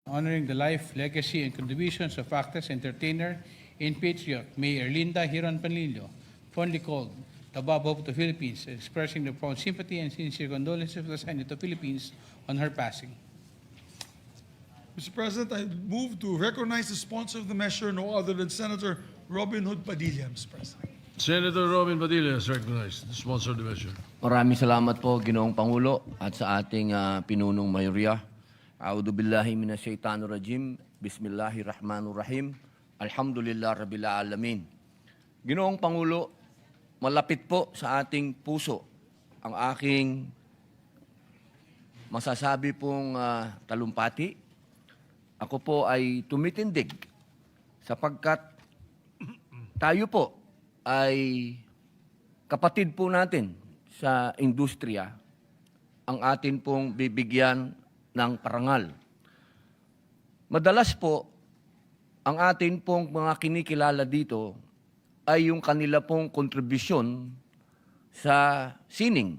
honoring the life, legacy, and contributions of actress, entertainer, and patriot Mayor Linda Hiron Panlilio, fondly called the Bob Hope of the Philippines, expressing the profound sympathy and sincere condolences of the Senate of the Philippines on her passing. Mr. President, I move to recognize the sponsor of the measure, no other than Senator Robin Hood Padilla, Mr. President. Senator Robin Padilla is recognized to sponsor the measure. Maraming salamat po, Ginoong Pangulo, at sa ating pinunong mayorya. A'udhu billahi minasyaitanir rajim. Bismillahirrahmanirrahim. Alhamdulillah rabbil alamin. Ginoong Pangulo, malapit po sa ating puso ang aking masasabi pong talumpati. Ako po ay tumitindig sapagkat tayo po ay kapatid po natin sa industriya, ang atin pong bibigyan ng parangal. Madalas po, ang atin pong mga kinikilala dito ay yung kanila pong kontribusyon sa sining,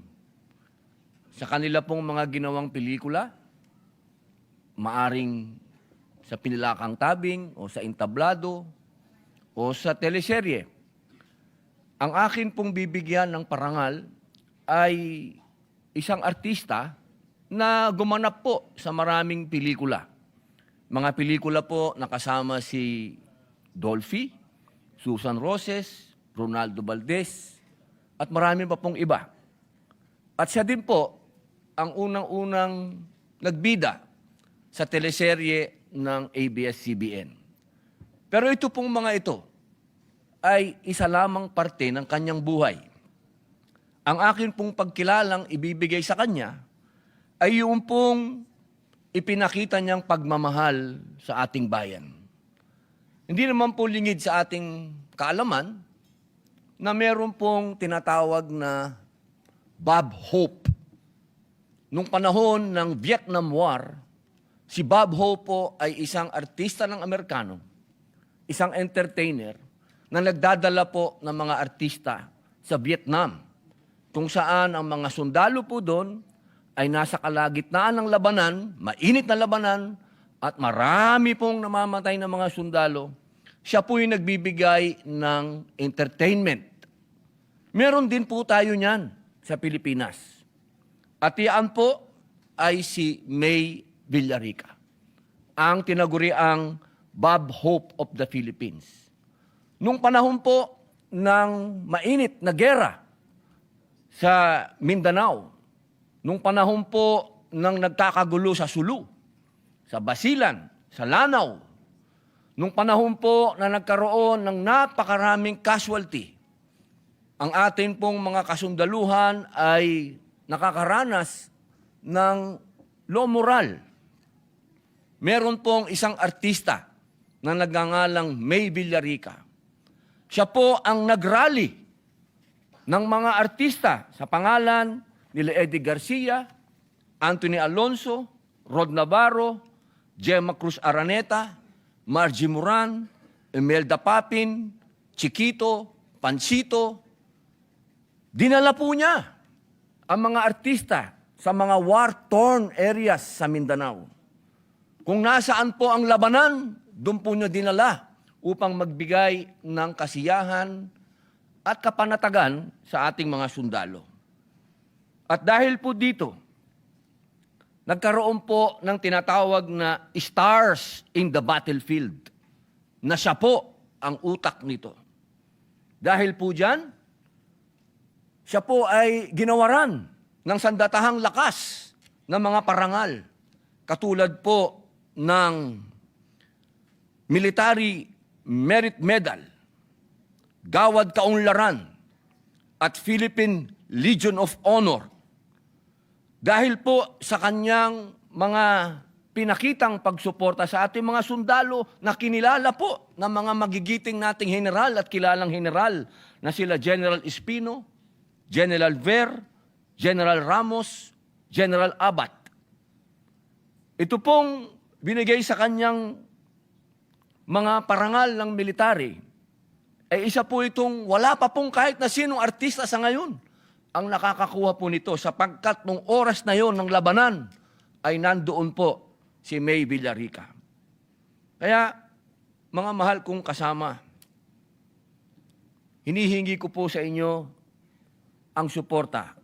sa kanila pong mga ginawang pelikula, maaring sa Pinilakang Tabing o sa entablado o sa teleserye. Ang akin pong bibigyan ng parangal ay isang artista na gumanap po sa maraming pelikula. Mga pelikula po nakasama si Dolphy, Susan Roses, Ronaldo Valdez, at marami pa pong iba. At siya din po ang unang-unang nagbida sa teleserye ng ABS-CBN. Pero ito pong mga ito ay isa lamang parte ng kanyang buhay. Ang akin pong pagkilalang ibibigay sa kanya ay yung pong ipinakita niyang pagmamahal sa ating bayan. Hindi naman po lingid sa ating kaalaman na meron pong tinatawag na Bob Hope. Nung panahon ng Vietnam War, si Bob Hope po ay isang artista ng Amerikano, isang entertainer na nagdadala po ng mga artista sa Vietnam, kung saan ang mga sundalo po doon ay nasa kalagitnaan ng labanan, mainit na labanan, at marami pong namamatay na mga sundalo. Siya po yung nagbibigay ng entertainment. Meron din po tayo niyan sa Pilipinas. At iyan po ay si May Villarica, ang tinaguriang Bob Hope of the Philippines. Nung panahon po ng mainit na gera sa Mindanao, nung panahon po ng nagkakagulo sa Sulu, sa Basilan, sa Lanao, nung panahon po na nagkaroon ng napakaraming casualty, ang atin pong mga kasundaluhan ay nakakaranas ng low moral. Meron pong isang artista na nagngangalang May Villarica. Siya po ang nagrally ng mga artista sa pangalan nila Eddie Garcia, Anthony Alonso, Rod Navarro, Gemma Cruz Araneta, Margie Moran, Imelda Papin, Chiquito, Pansito. Dinala po niya ang mga artista sa mga war-torn areas sa Mindanao. Kung nasaan po ang labanan, doon po niya dinala upang magbigay ng kasiyahan at kapanatagan sa ating mga sundalo. At dahil po dito, nagkaroon po ng tinatawag na stars in the battlefield, na siya po ang utak nito. Dahil po dyan, siya po ay ginawaran ng sandatahang lakas ng mga parangal, katulad po ng Military Merit Medal, Gawad Kaunlaran, at Philippine Legion of Honor. Dahil po sa kanyang mga pinakitang pagsuporta sa ating mga sundalo na kinilala po ng mga magigiting nating general at kilalang general na sila General Espino, General Ver, General Ramos, General Abat. Ito pong binigay sa kanyang mga parangal ng military, ay isa po itong wala pa pong kahit na sinong artista sa ngayon ang nakakakuha po nito, sapagkat nung oras na yon ng labanan ay nandoon po si May Villarica. Kaya, mga mahal kong kasama, hinihingi ko po sa inyo ang suporta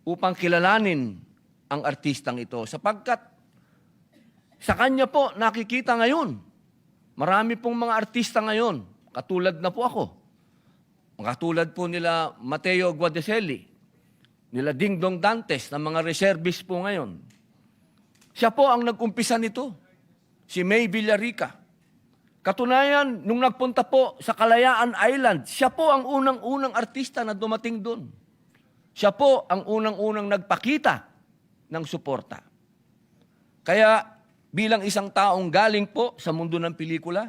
upang kilalanin ang artistang ito sapagkat sa kanya po nakikita ngayon. Marami pong mga artista ngayon, katulad na po ako. Katulad po nila Mateo Guadiceli, nila Dingdong Dantes na mga reservist po ngayon. Siya po ang nag-umpisa nito, si May Villarica. Katunayan, nung nagpunta po sa Kalayaan Island, siya po ang unang-unang artista na dumating doon. Siya po ang unang-unang nagpakita ng suporta. Kaya bilang isang taong galing po sa mundo ng pelikula,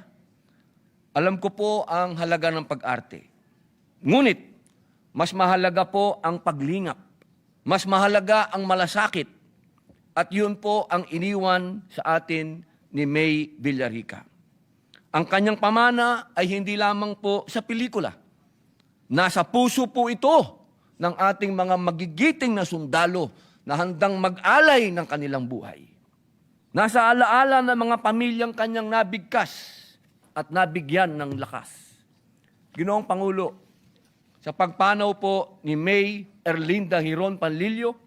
alam ko po ang halaga ng pag-arte. Ngunit, mas mahalaga po ang paglingap. Mas mahalaga ang malasakit. At yun po ang iniwan sa atin ni May Villarica. Ang kanyang pamana ay hindi lamang po sa pelikula. Nasa puso po ito ng ating mga magigiting na sundalo na handang mag-alay ng kanilang buhay. Nasa alaala ng mga pamilyang kanyang nabigkas at nabigyan ng lakas. Ginoong Pangulo, sa pagpanaw po ni May Erlinda Hiron Panlilio,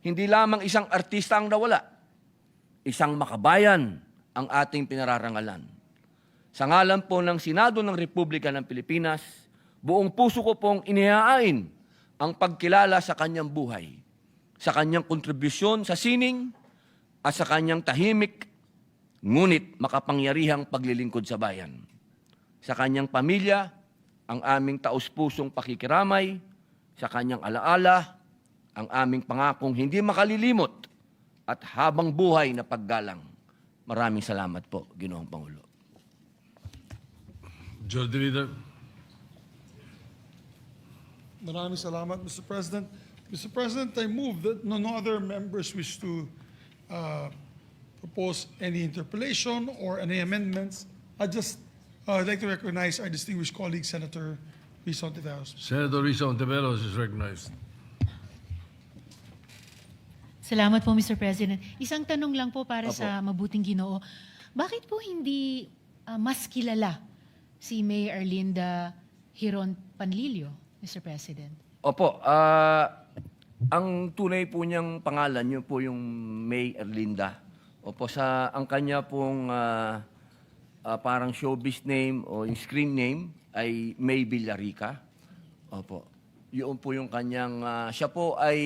hindi lamang isang artista ang nawala, isang makabayan ang ating pinararangalan. Sa ngalan po ng Senado ng Republika ng Pilipinas, buong puso ko pong inihain ang pagkilala sa kanyang buhay, sa kanyang kontribusyon sa sining, at sa kanyang tahimik, ngunit makapangyarihang paglilingkod sa bayan. Sa kanyang pamilya, ang aming taus-pusong pakikiramay, sa kanyang alaala, ang aming pangakong hindi makalilimot at habang buhay na paggalang. Maraming salamat po, Ginoong Pangulo. Majority Leader. Maraming salamat, Mr. President. Mr. President, I move that no other members wish to propose any interpellation or any amendments. I'd like to recognize our distinguished colleague, Senator Risa Ontiveros. Senator Risa Ontiveros is recognized. Salamat po, Mr. President. Isang tanong lang po para sa mabuting Ginoo. Bakit po hindi mas kilala si May Erlinda Hiron Panlilio, Mr. President? Opo, ang tunay po niyang pangalan, yun po yung May Erlinda. Opo, ang kanya pong parang showbiz name o yung screen name ay May Villarica. Opo, yun po yung kanyang, siya po ay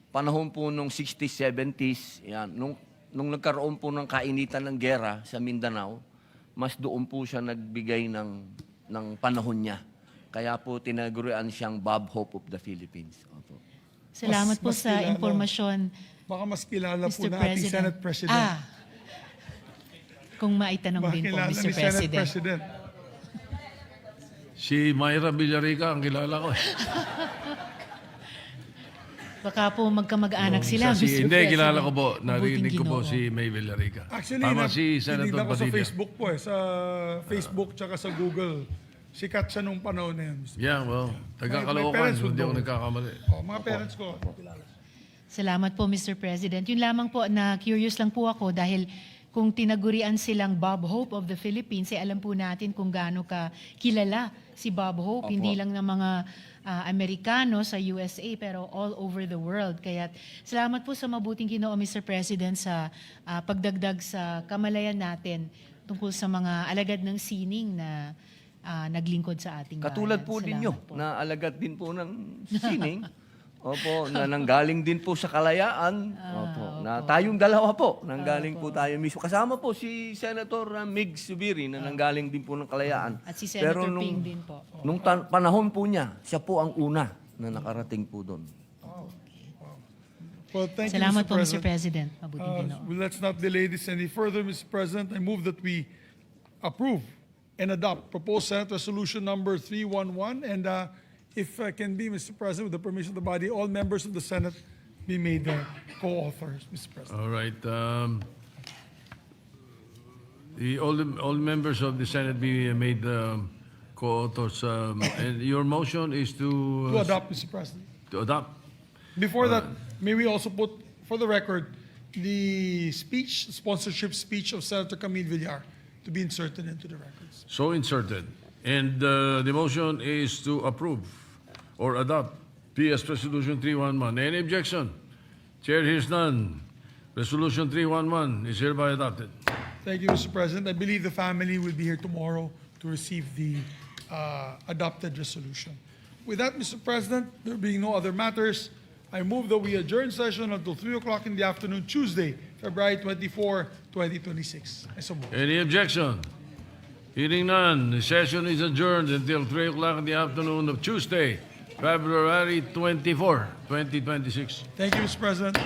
panahon po nung 60s, 70s, yan, nung nagkaroon po ng kainitan ng gera sa Mindanao, mas doon po siya nagbigay ng panahon niya. Kaya po tinagurian siyang Bob Hope of the Philippines. Opo. Salamat po mas sa kilala. impormasyon, Baka mas kilala po Mr. na ating President. Senate President. Kung maitanong Baka din po, kilala Mr. ni Senate President. President. Si Myra Villarica ang kilala ko. Baka po magkamag-anak sila, Mr. Hindi, President. kilala ko po. Mabuting Narinig ko po Ginoo. si May Villarica. Actually, Tama si Senator tinignan ko sa Padilla. Facebook po eh. Sa Facebook tsaka sa Google. Sikat siya nung panahon na yun. Yeah, well, My taga-Caloocan, parents would hindi ako know. nagkakamali. Oh, mga parents ko. Salamat po, Mr. President. Yun lamang po, na curious lang po ako dahil kung tinagurian silang Bob Hope of the Philippines, alam po natin kung gaano ka kilala si Bob Hope, Opo. hindi lang ng mga Amerikano sa USA, pero all over the world. Kaya salamat po sa mabuting Ginoo, Mr. President, sa pagdagdag sa kamalayan natin tungkol sa mga alagad ng sining na naglingkod sa ating bayan. Katulad po Salamat ninyo, po. na alagad din po ng sining. Opo, na nanggaling din po sa Kalayaan. Opo, na tayong dalawa po, nanggaling po tayo mismo. Kasama po si Senator Mig Subiri na nanggaling din po ng Kalayaan. At si Senator Pero Ping din po. Nung panahon po niya, siya po ang una na nakarating po doon. Well, thank Salamat you, po, Mr. Mr. President. Mabuting Ginoo. Let's not delay this any further, Mr. President. I move that we approve and adopt proposed Senate Resolution number 311. And if can be, Mr. President, with the permission of the body, all members of the Senate be made co-authors, Mr. President. All right. All members of the Senate be made co-authors. And your motion is To to adopt, Mr. President. to adopt. Before that, may we also put, for the record, the sponsorship speech of Senator Camille Villar to be inserted into the records. So inserted. And the motion is to approve or adopt PS Resolution 311. Any objection? Chair hears none. Resolution 311 is hereby adopted. Thank you, Mr. President. I believe the family will be here tomorrow to receive the adopted resolution. With that, Mr. President, there being no other matters, I move that we adjourn session until 3 o'clock in the afternoon, Tuesday, February 24, 2026. I so move. Any objection? Hearing none, the session is adjourned until 3 o'clock in the afternoon of Tuesday, February 24, 2026. Thank you, Mr. President.